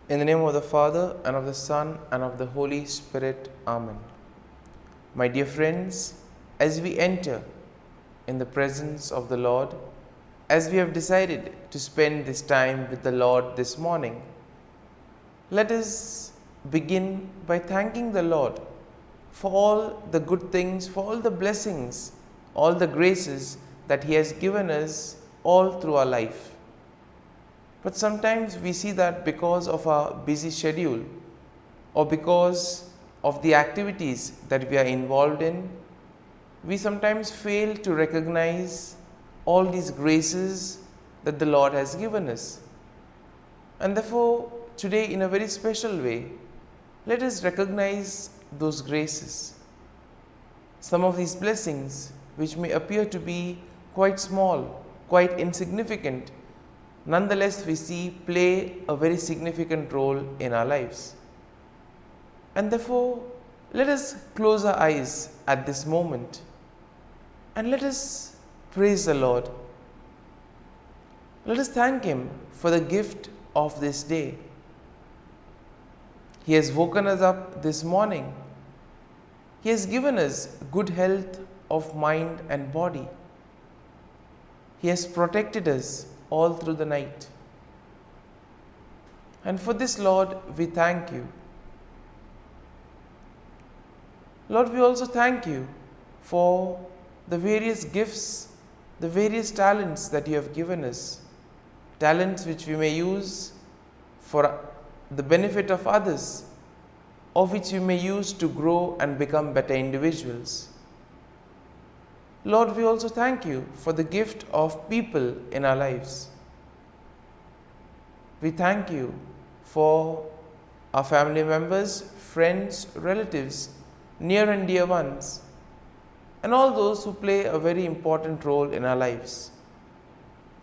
In the name of the Father, and of the Son, and of the Holy Spirit. Amen. My dear friends, as we enter in the presence of the Lord, as we have decided to spend this time with the Lord this morning, let us begin by thanking the Lord for all the good things, for all the blessings, all the graces that He has given us all through our life. But sometimes we see that because of our busy schedule or because of the activities that we are involved in, we sometimes fail to recognize all these graces that the Lord has given us. And therefore, today in a very special way, let us recognize those graces. Some of these blessings, which may appear to be quite small, quite insignificant, nonetheless we see play a very significant role in our lives. And therefore, let us close our eyes at this moment and let us praise the Lord. Let us thank Him for the gift of this day. He has woken us up this morning. He has given us good health of mind and body. He has protected us all through the night. And for this, Lord, we thank You. Lord, we also thank You for the various gifts, the various talents that You have given us. Talents which we may use for the benefit of others, or which we may use to grow and become better individuals. Lord, we also thank You for the gift of people in our lives. We thank You for our family members, friends, relatives, near and dear ones, and all those who play a very important role in our lives.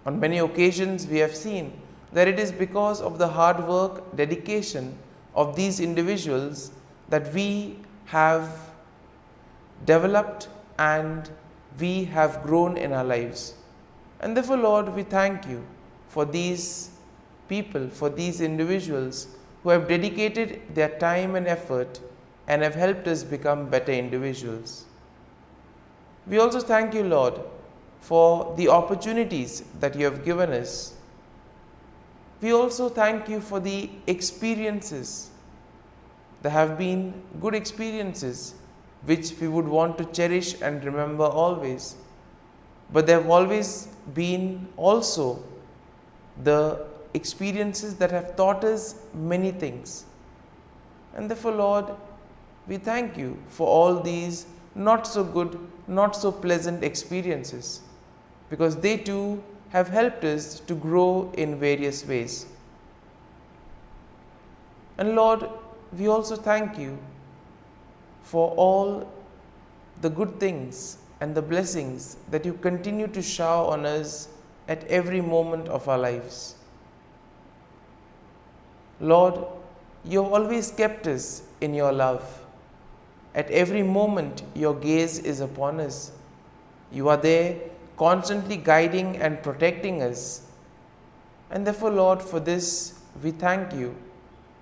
On many occasions, we have seen that it is because of the hard work, dedication of these individuals that we have developed and we have grown in our lives. And therefore, Lord, we thank You for these people, for these individuals who have dedicated their time and effort and have helped us become better individuals. We also thank You, Lord, for the opportunities that You have given us. We also thank You for the experiences. There have been good experiences which we would want to cherish and remember always. But there have always been also the experiences that have taught us many things. And therefore, Lord, we thank You for all these not so good, not so pleasant experiences, because they too have helped us to grow in various ways. And Lord, we also thank You for all the good things and the blessings that You continue to shower on us at every moment of our lives. Lord, You have always kept us in Your love. At every moment, Your gaze is upon us. You are there constantly guiding and protecting us. And therefore, Lord, for this we thank You,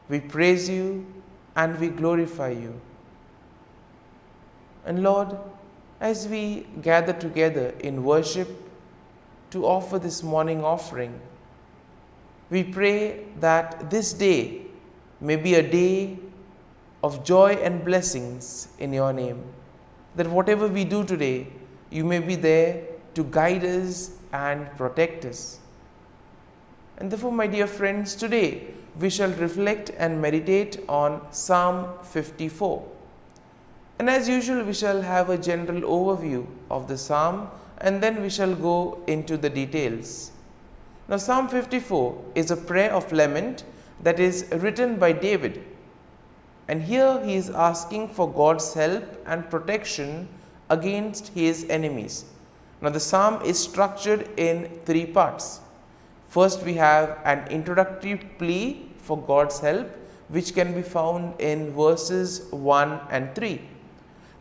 we praise You, and we glorify You. And Lord, as we gather together in worship to offer this morning offering, we pray that this day may be a day of joy and blessings in Your name. That whatever we do today, You may be there to guide us and protect us. And therefore, my dear friends, today we shall reflect and meditate on Psalm 54. And as usual, we shall have a general overview of the psalm and then we shall go into the details. Now, Psalm 54 is a prayer of lament that is written by David. And here he is asking for God's help and protection against his enemies. Now, the psalm is structured in three parts. First, we have an introductory plea for God's help, which can be found in verses 1 and 3.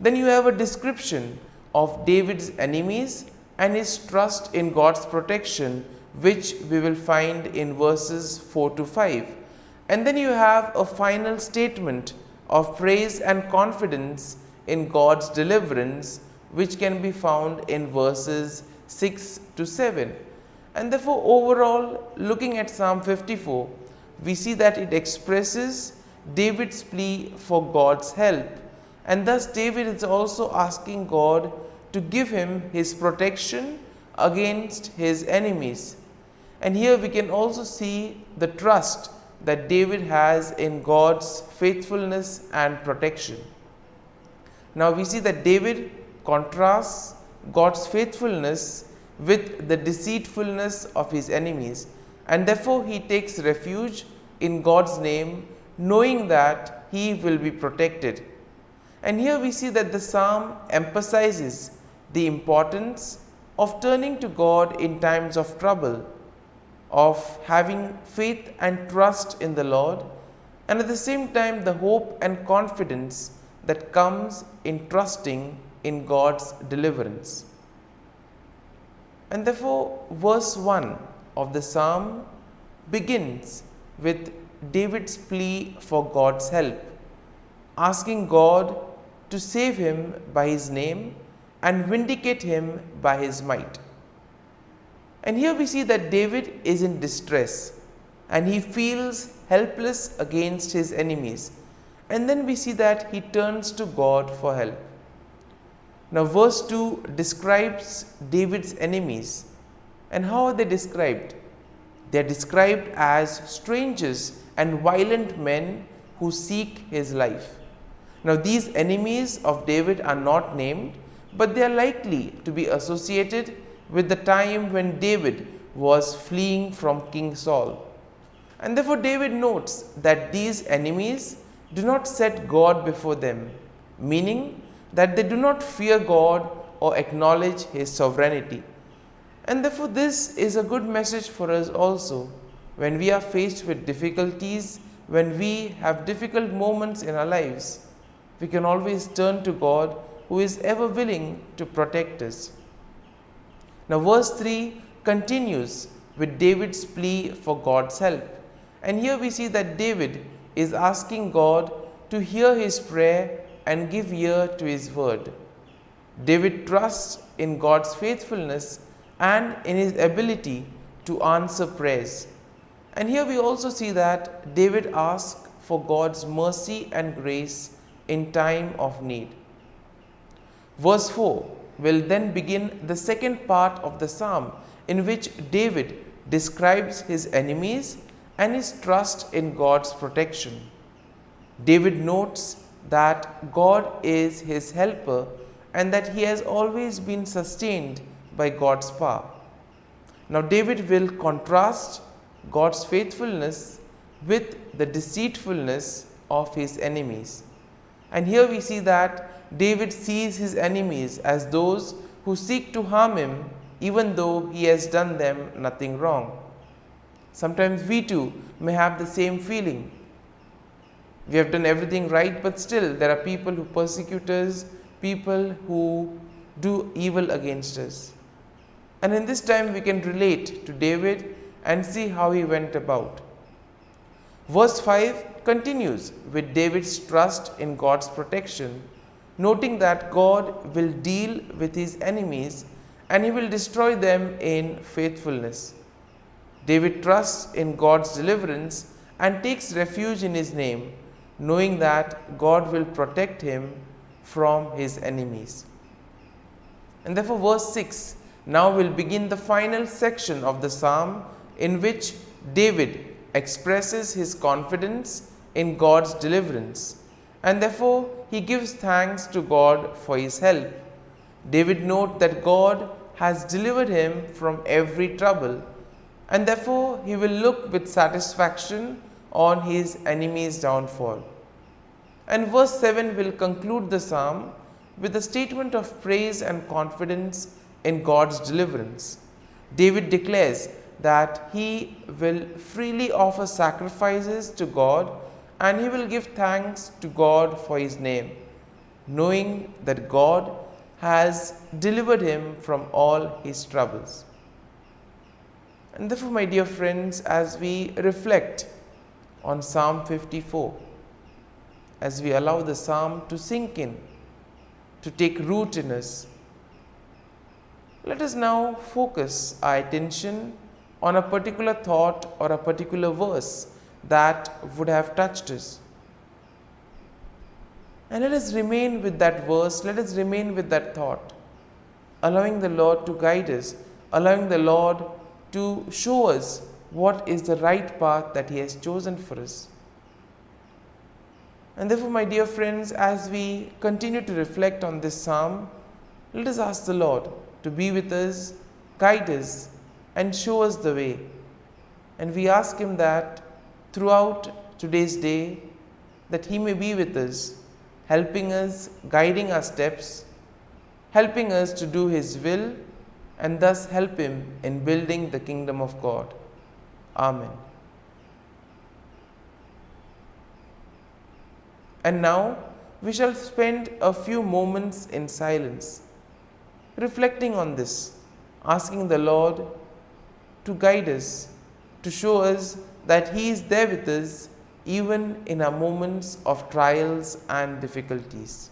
Then you have a description of David's enemies and his trust in God's protection, which we will find in verses 4 to 5. And then you have a final statement of praise and confidence in God's deliverance, which can be found in verses 6 to 7. And therefore, overall, looking at Psalm 54, we see that it expresses David's plea for God's help. And thus, David is also asking God to give him his protection against his enemies. And here we can also see the trust that David has in God's faithfulness and protection. Now we see that David contrasts God's faithfulness with the deceitfulness of his enemies, and therefore he takes refuge in God's name, knowing that he will be protected. And here we see that the psalm emphasizes the importance of turning to God in times of trouble, of having faith and trust in the Lord, and at the same time the hope and confidence that comes in trusting in God's deliverance. And therefore, verse 1 of the psalm begins with David's plea for God's help, asking God to save him by his name and vindicate him by his might. And here we see that David is in distress and he feels helpless against his enemies. And then we see that he turns to God for help. Now, verse 2 describes David's enemies. And how are they described? They are described as strangers and violent men who seek his life. Now, these enemies of David are not named, but they are likely to be associated with the time when David was fleeing from King Saul. And therefore, David notes that these enemies do not set God before them, meaning that they do not fear God or acknowledge his sovereignty. And therefore, this is a good message for us also when we are faced with difficulties, when we have difficult moments in our lives. We can always turn to God, who is ever willing to protect us. Now, verse 3 continues with David's plea for God's help. And here we see that David is asking God to hear his prayer and give ear to his word. David trusts in God's faithfulness and in his ability to answer prayers. And here we also see that David asks for God's mercy and grace in time of need. Verse 4 will then begin the second part of the psalm, in which David describes his enemies and his trust in God's protection. David notes that God is his helper and that he has always been sustained by God's power. Now, David will contrast God's faithfulness with the deceitfulness of his enemies. And here we see that David sees his enemies as those who seek to harm him, even though he has done them nothing wrong. Sometimes we too may have the same feeling. We have done everything right, but still there are people who persecute us, people who do evil against us. And in this time we can relate to David and see how he went about. Verse 5 continues with David's trust in God's protection, noting that God will deal with his enemies and he will destroy them in faithfulness. David trusts in God's deliverance and takes refuge in his name, knowing that God will protect him from his enemies. And therefore, verse 6 now will begin the final section of the psalm, in which David expresses his confidence in God's deliverance, and therefore he gives thanks to God for his help. David notes that God has delivered him from every trouble, and therefore he will look with satisfaction on his enemy's downfall. And verse 7 will conclude the psalm with a statement of praise and confidence in God's deliverance. David declares that he will freely offer sacrifices to God and he will give thanks to God for his name, knowing that God has delivered him from all his troubles. And therefore, my dear friends, as we reflect on Psalm 54. As we allow the psalm to sink in, to take root in us, let us now focus our attention on a particular thought or a particular verse that would have touched us. And let us remain with that verse, let us remain with that thought, allowing the Lord to guide us, allowing the Lord to show us what is the right path that He has chosen for us. And therefore, my dear friends, as we continue to reflect on this psalm, let us ask the Lord to be with us, guide us, and show us the way. And we ask Him that throughout today's day, that He may be with us, helping us, guiding our steps, helping us to do His will, and thus help Him in building the kingdom of God. Amen. And now we shall spend a few moments in silence, reflecting on this, asking the Lord to guide us, to show us that He is there with us even in our moments of trials and difficulties.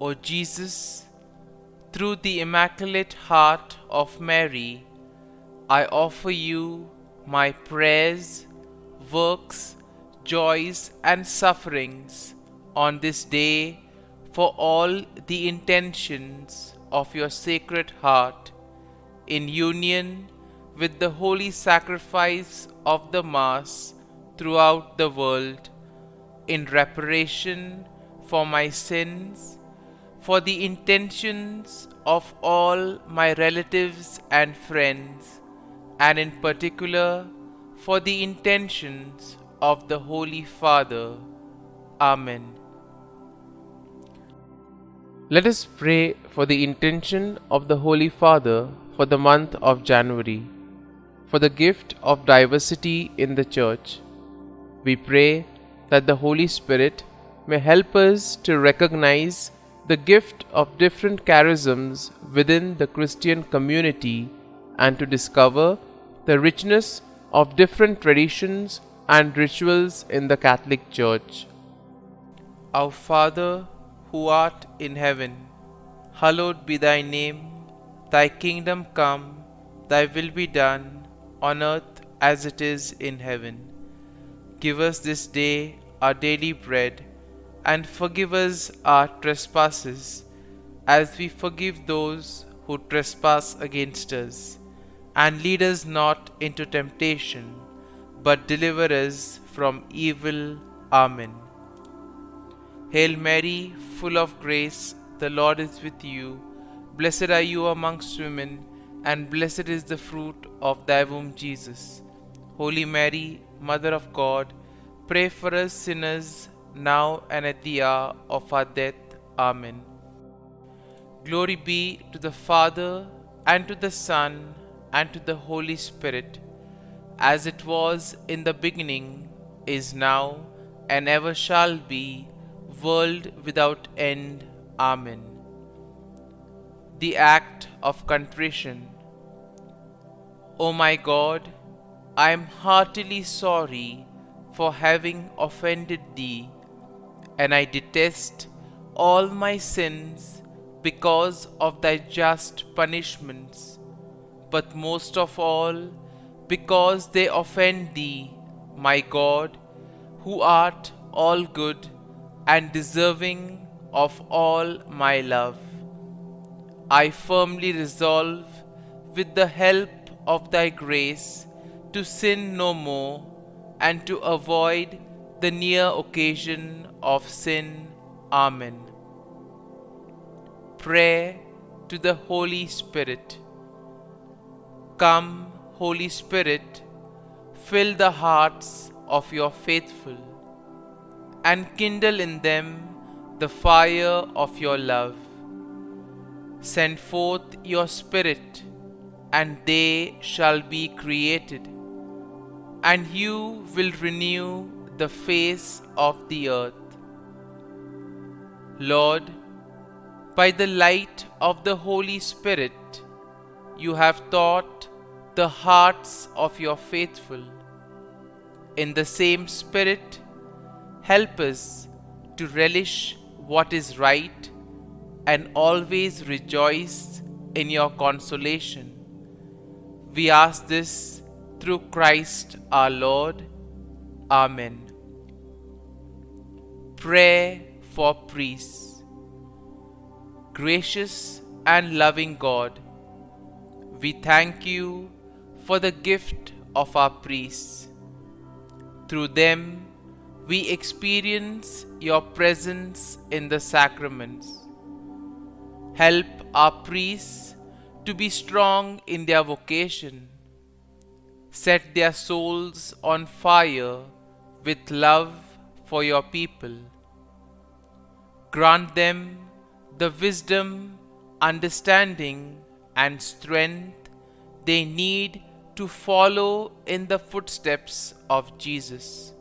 O Jesus, through the Immaculate Heart of Mary, I offer you my prayers, works, joys, and sufferings on this day for all the intentions of your Sacred Heart, in union with the holy sacrifice of the Mass throughout the world, in reparation for my sins, for the intentions of all my relatives and friends, and in particular for the intentions of the Holy Father. Amen. Let us pray for the intention of the Holy Father for the month of January, for the gift of diversity in the Church. We pray that the Holy Spirit may help us to recognize the gift of different charisms within the Christian community and to discover the richness of different traditions and rituals in the Catholic Church. Our Father, who art in heaven, hallowed be thy name. Thy kingdom come, thy will be done, on earth as it is in heaven. Give us this day our daily bread, and forgive us our trespasses, as we forgive those who trespass against us. And lead us not into temptation, but deliver us from evil. Amen. Hail Mary, full of grace, the Lord is with you. Blessed are you amongst women, and blessed is the fruit of thy womb, Jesus. Holy Mary, Mother of God, pray for us sinners, now and at the hour of our death. Amen. Glory be to the Father, and to the Son, and to the Holy Spirit, as it was in the beginning, is now, and ever shall be, world without end. Amen. The Act of Contrition. O my God, I am heartily sorry for having offended Thee, and I detest all my sins because of Thy just punishments, but most of all because they offend Thee, my God, who art all good and deserving of all my love. I firmly resolve, with the help of Thy grace, to sin no more, and to avoid the near occasion of sin. Amen. Prayer to the Holy Spirit. Come, Holy Spirit, fill the hearts of your faithful, and kindle in them the fire of your love. Send forth your Spirit, and they shall be created, and you will renew the face of the earth. Lord, by the light of the Holy Spirit, you have taught the hearts of your faithful. In the same Spirit, help us to relish what is right and always rejoice in your consolation. We ask this through Christ our Lord. Amen. Prayer for priests. Gracious and loving God, we thank you for the gift of our priests. Through them, we experience your presence in the sacraments. Help our priests to be strong in their vocation. Set their souls on fire with love for your people. Grant them the wisdom, understanding, and strength they need to follow in the footsteps of Jesus.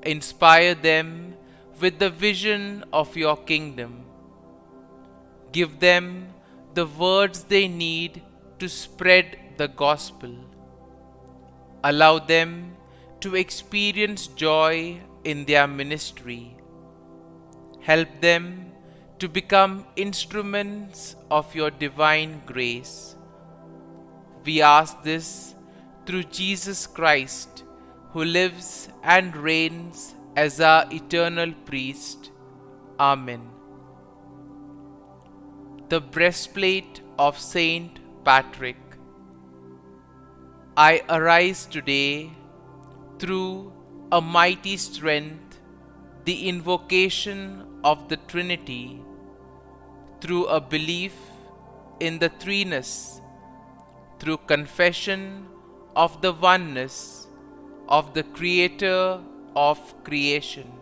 Inspire them with the vision of your kingdom. Give them the words they need to spread the gospel. Allow them to experience joy in their ministry. Help them to become instruments of your divine grace. We ask this through Jesus Christ, who lives and reigns as our eternal priest. Amen. The breastplate of Saint Patrick. I arise today through a mighty strength, the invocation of the Trinity, through a belief in the threeness, through confession of the oneness of the Creator of creation.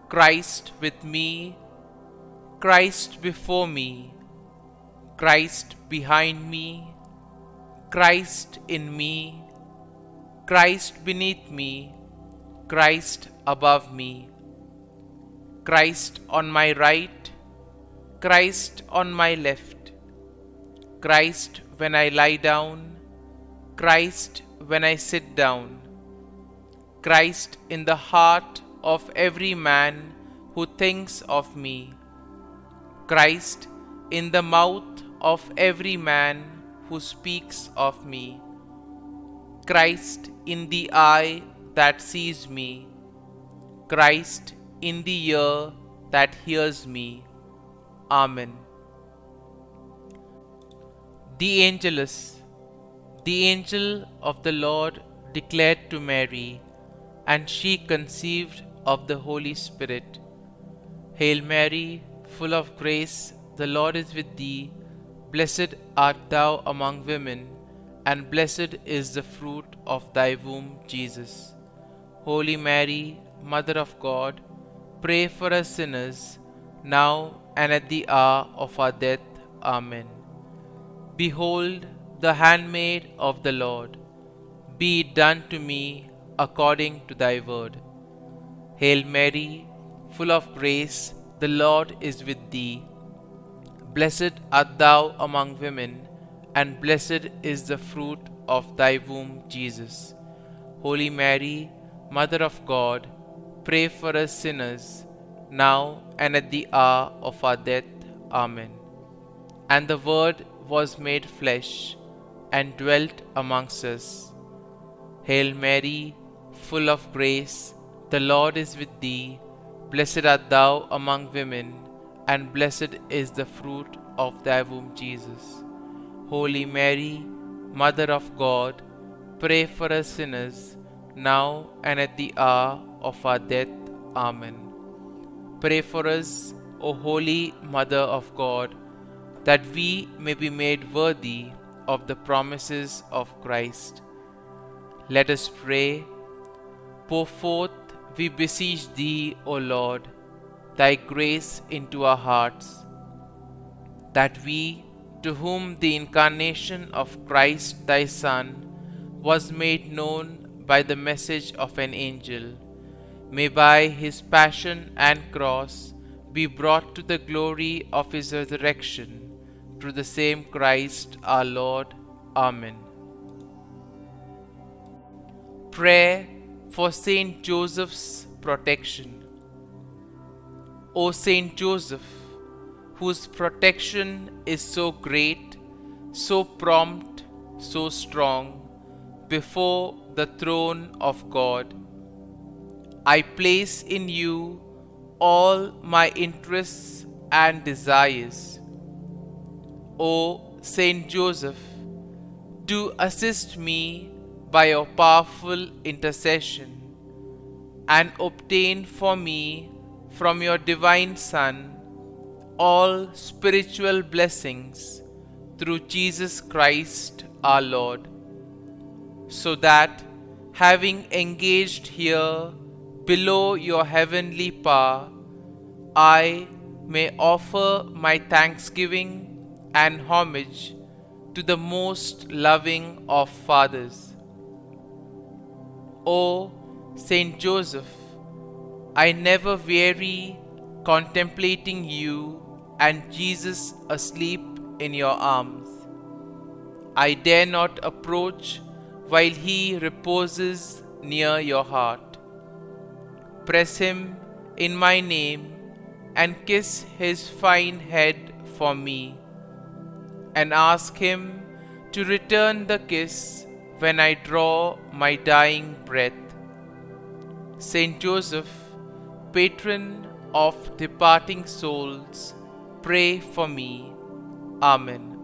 Christ with me, Christ before me, Christ behind me, Christ in me, Christ beneath me, Christ above me, Christ on my right, Christ on my left, Christ when I lie down, Christ when I sit down, Christ in the heart of every man who thinks of me, Christ in the mouth of every man who speaks of me, Christ in the eye that sees me, Christ in the ear that hears me. Amen. The Angelus. The angel of the Lord declared to Mary, and she conceived of the Holy Spirit. Hail Mary, full of grace, the Lord is with thee. Blessed art thou among women, and blessed is the fruit of thy womb, Jesus. Holy Mary, Mother of God, pray for us sinners, now and at the hour of our death. Amen. Behold, the handmaid of the Lord, be it done to me according to thy word. Hail Mary, full of grace, the Lord is with thee. Blessed art thou among women, and blessed is the fruit of thy womb, Jesus. Holy Mary, Mother of God, pray for us sinners, now and at the hour of our death. Amen. And the Word was made flesh, and dwelt amongst us. Hail Mary, full of grace, the Lord is with thee. Blessed art thou among women, and blessed is the fruit of thy womb, Jesus. Holy Mary, Mother of God, Pray for us sinners, now and at the hour of our death. Amen. Pray for us, O Holy Mother of God, that we may be made worthy of the promises of Christ. Let us pray. Pour forth, we beseech Thee, O Lord, Thy grace into our hearts, that we, to whom the incarnation of Christ Thy Son was made known by the message of an angel, may by His passion and cross be brought to the glory of His resurrection, through the same Christ our Lord. Amen. Prayer for Saint Joseph's protection. O Saint Joseph, whose protection is so great, so prompt, so strong, before the throne of God, I place in you all my interests and desires. O Saint Joseph, do assist me by your powerful intercession, and obtain for me from your divine Son all spiritual blessings through Jesus Christ our Lord, so that, having engaged here below your heavenly power, I may offer my thanksgiving and homage to the most loving of fathers. O Saint Joseph, I never weary contemplating you and Jesus asleep in your arms. I dare not approach while He reposes near your heart. Press Him in my name and kiss His fine head for me, and ask Him to return the kiss when I draw my dying breath. Saint Joseph, patron of departing souls, pray for me. Amen.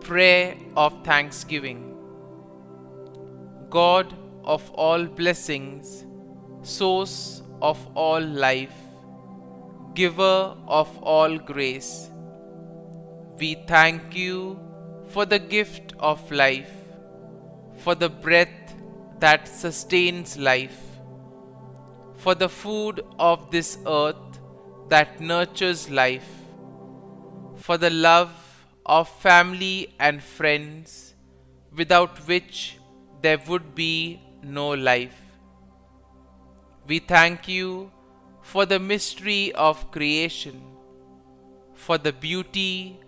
Prayer of Thanksgiving. God of all blessings, source of all life, giver of all grace, we thank you for the gift of life, for the breath that sustains life, for the food of this earth that nurtures life, for the love of family and friends, without which there would be no life. We thank you for the mystery of creation, for the beauty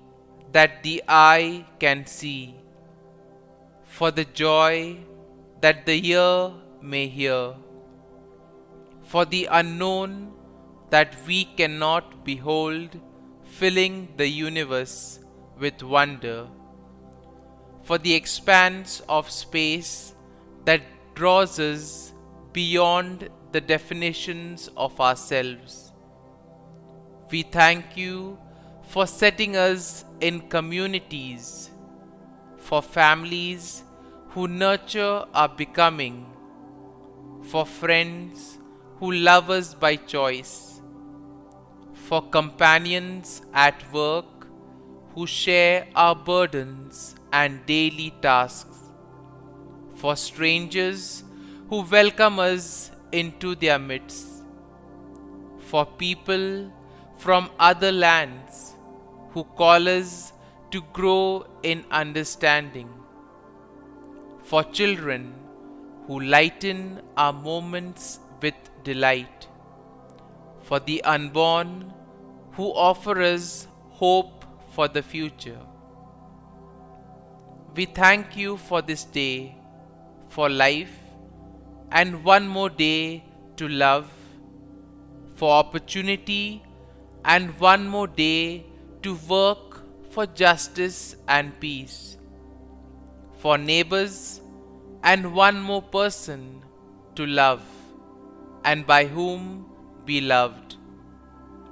that the eye can see, for the joy that the ear may hear, for the unknown that we cannot behold, filling the universe with wonder, for the expanse of space that draws us beyond the definitions of ourselves. We thank you for setting us in communities, for families who nurture our becoming, for friends who love us by choice, for companions at work who share our burdens and daily tasks, for strangers who welcome us into their midst, for people from other lands who call us to grow in understanding, for children who lighten our moments with delight, for the unborn who offer us hope for the future. We thank you for this day, for life, and one more day to love, for opportunity, and one more day to work for justice and peace, for neighbors, and one more person to love, and by whom be loved,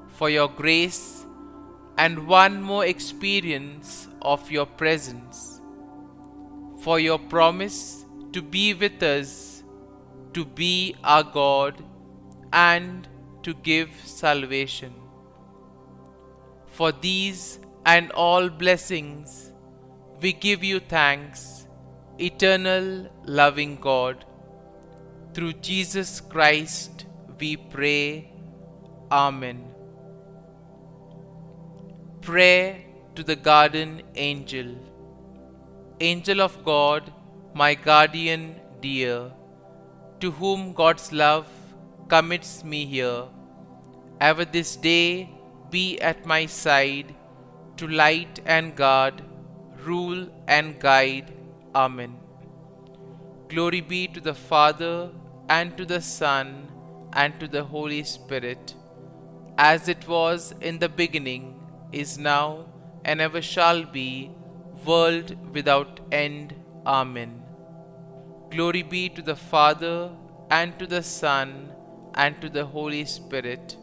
for your grace, and one more experience of your presence, for your promise to be with us, to be our God, and to give salvation. For these and all blessings, we give you thanks, eternal loving God. Through Jesus Christ we pray. Amen. Prayer to the Guardian Angel. Angel of God, my guardian dear, to whom God's love commits me here, ever this day be at my side, to light and guard, rule and guide. Amen. Glory be to the Father, and to the Son, and to the Holy Spirit, as it was in the beginning, is now, and ever shall be, world without end. Amen. Glory be to the Father, and to the Son, and to the Holy Spirit,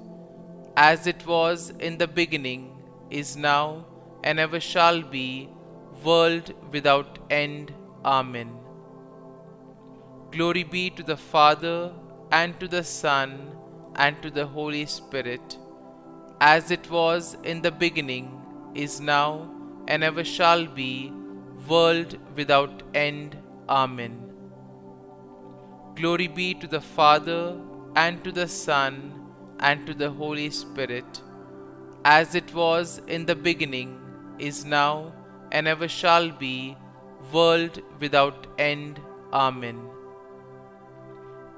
as it was in the beginning, is now, and ever shall be, world without end. Amen. Glory be to the Father, and to the Son, and to the Holy Spirit, as it was in the beginning, is now, and ever shall be, world without end. Amen. Glory be to the Father, and to the Son, and to the Holy Spirit, as it was in the beginning, is now, and ever shall be, world without end. Amen.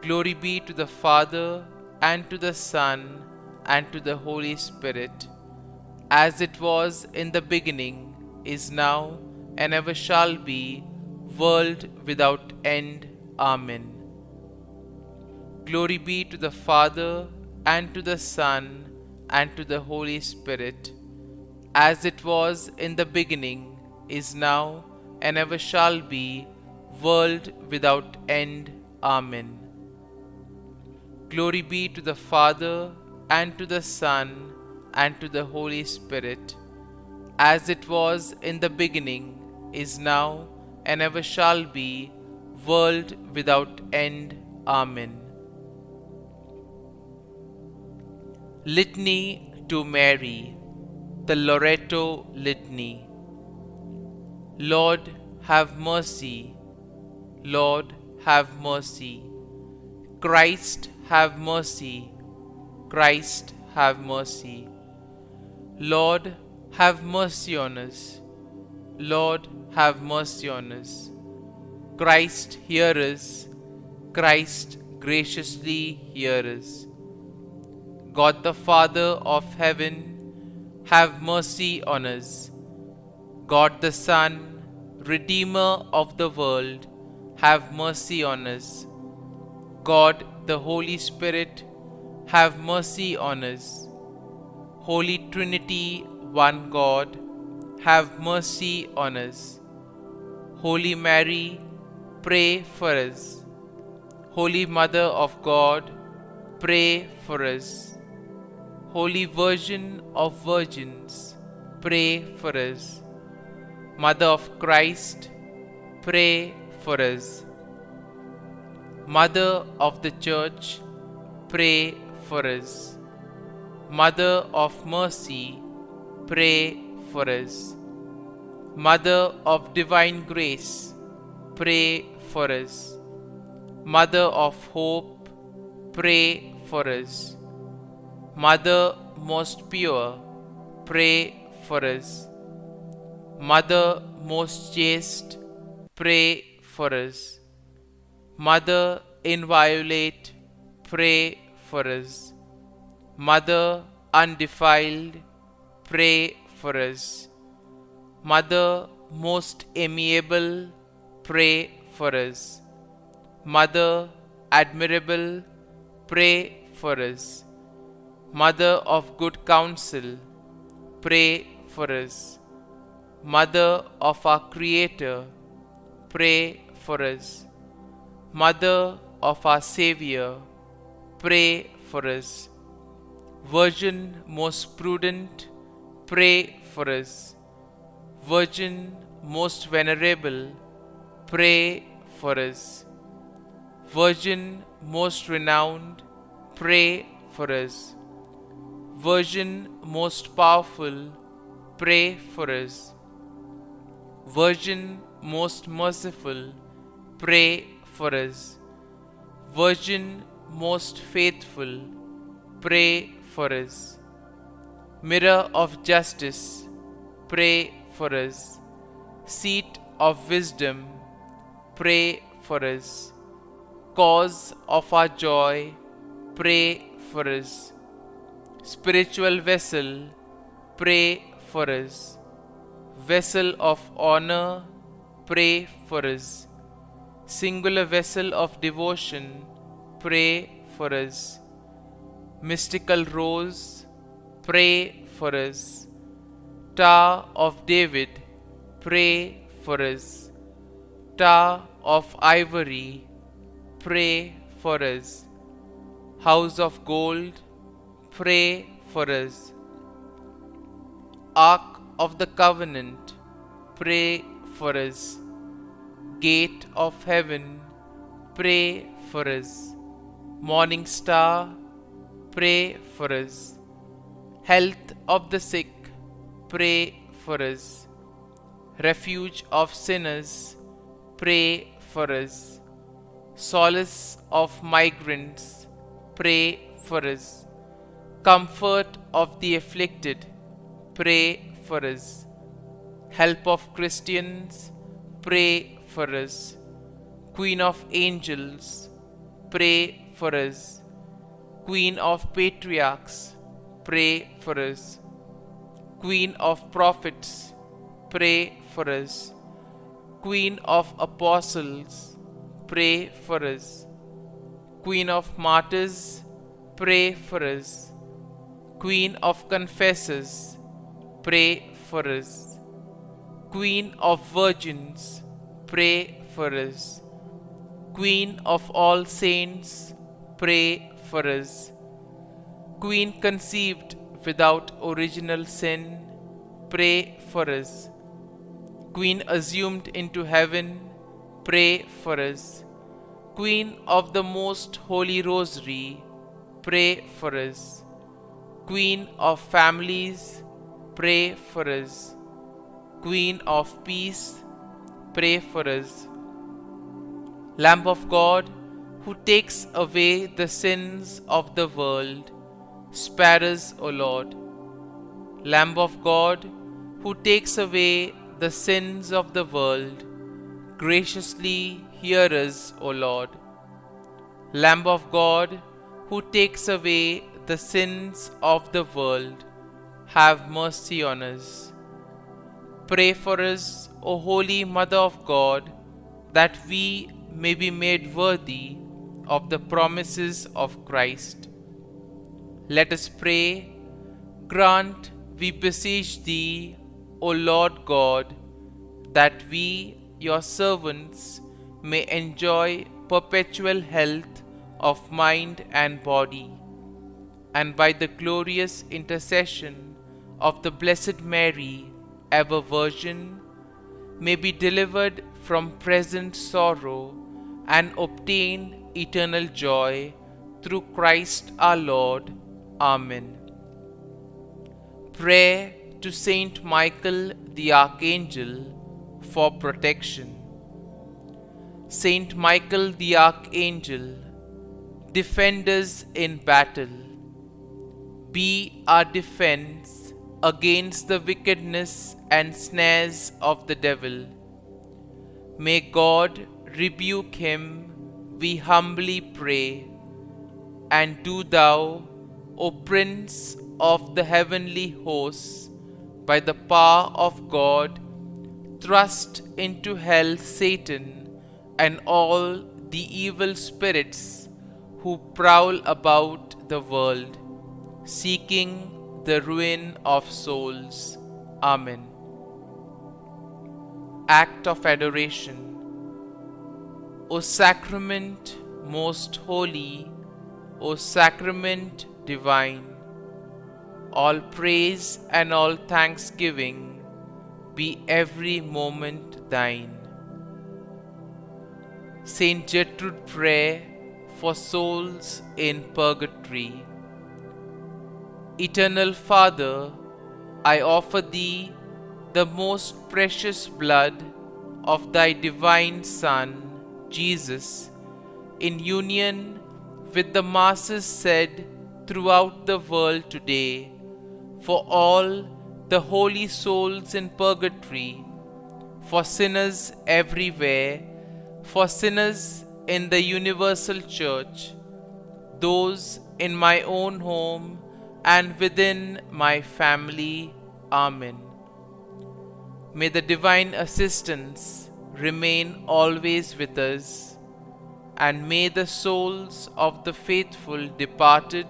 Glory be to the Father, and to the Son, and to the Holy Spirit, as it was in the beginning, is now, and ever shall be, world without end. Amen. Glory be to the Father, and to the Son, and to the Holy Spirit, as it was in the beginning, is now, and ever shall be, world without end. Amen. Glory be to the Father, and to the Son, and to the Holy Spirit, as it was in the beginning, is now, and ever shall be, world without end. Amen. Litany to Mary, the Loreto Litany. Lord, have mercy. Lord, have mercy. Christ, have mercy. Christ, have mercy. Lord, have mercy on us. Lord, have mercy on us. Christ, hear us. Christ, graciously hear us. God the Father of heaven, have mercy on us. God the Son, Redeemer of the world, have mercy on us. God the Holy Spirit, have mercy on us. Holy Trinity, one God, have mercy on us. Holy Mary, pray for us. Holy Mother of God, pray for us. Holy Virgin of Virgins, pray for us. Mother of Christ, pray for us. Mother of the Church, pray for us. Mother of Mercy, pray for us. Mother of Divine Grace, pray for us. Mother of Hope, pray for us. Mother most pure, pray for us. Mother most chaste, pray for us. Mother inviolate, pray for us. Mother undefiled, pray for us. Mother most amiable, pray for us. Mother admirable, pray for us. Mother of good counsel, pray for us. Mother of our Creator, pray for us. Mother of our Savior, pray for us. Virgin most prudent, pray for us. Virgin most venerable, pray for us. Virgin most renowned, pray for us. Virgin most powerful, pray for us. Virgin most merciful, pray for us. Virgin most faithful, pray for us. Mirror of justice, pray for us. Seat of wisdom, pray for us. Cause of our joy, pray for us. Spiritual vessel, pray for us. Vessel of honor, pray for us. Singular vessel of devotion, pray for us. Mystical rose, pray for us. Tower of David, pray for us. Tower of ivory, pray for us. House of gold, pray for us. Ark of the covenant, pray for us. Gate of heaven, pray for us. Morning star, pray for us. Health of the sick, pray for us. Refuge of sinners, pray for us. Solace of migrants, pray for us. Comfort of the afflicted, pray for us. Help of Christians, pray for us. Queen of angels, pray for us. Queen of patriarchs, pray for us. Queen of prophets, pray for us. Queen of apostles, pray for us. Queen of martyrs, pray for us. Queen of confessors, pray for us. Queen of virgins, pray for us. Queen of all saints, pray for us. Queen conceived without original sin, pray for us. Queen assumed into heaven, pray for us. Queen of the most holy rosary, pray for us. Queen of families, pray for us. Queen of peace, pray for us. Lamb of God, who takes away the sins of the world, spare us, O Lord. Lamb of God, who takes away the sins of the world, graciously hear us, O Lord. Lamb of God, who takes away the sins of the world, have mercy on us. Pray for us, O Holy Mother of God, that we may be made worthy of the promises of Christ. Let us pray. Grant, we beseech Thee, O Lord God, that we, Your servants, may enjoy perpetual health of mind and body, and by the glorious intercession of the Blessed Mary, ever Virgin, may be delivered from present sorrow and obtain eternal joy through Christ our Lord. Amen. Prayer to Saint Michael the Archangel for protection. Saint Michael the Archangel, defend us in battle. Be our defense against the wickedness and snares of the devil. May God rebuke him, we humbly pray. And do Thou, O Prince of the heavenly hosts, by the power of God, thrust into hell Satan and all the evil spirits who prowl about the world, seeking the ruin of souls. Amen. Act of Adoration. O Sacrament most holy, O Sacrament divine, all praise and all thanksgiving be every moment Thine. Saint Gertrude, pray for souls in purgatory. Eternal Father, I offer Thee the most precious blood of Thy divine Son, Jesus, in union with the masses said throughout the world today, for all the holy souls in purgatory, for sinners everywhere, for sinners in the universal church, those in my own home and within my family. Amen. May the divine assistance remain always with us, and may the souls of the faithful departed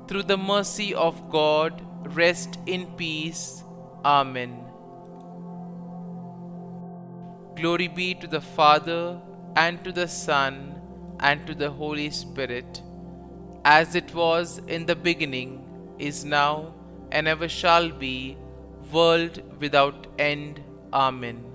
through the mercy of God rest in peace. Amen. Glory be to the Father, and to the Son, and to the Holy Spirit, as it was in the beginning, is now, and ever shall be, world without end. Amen.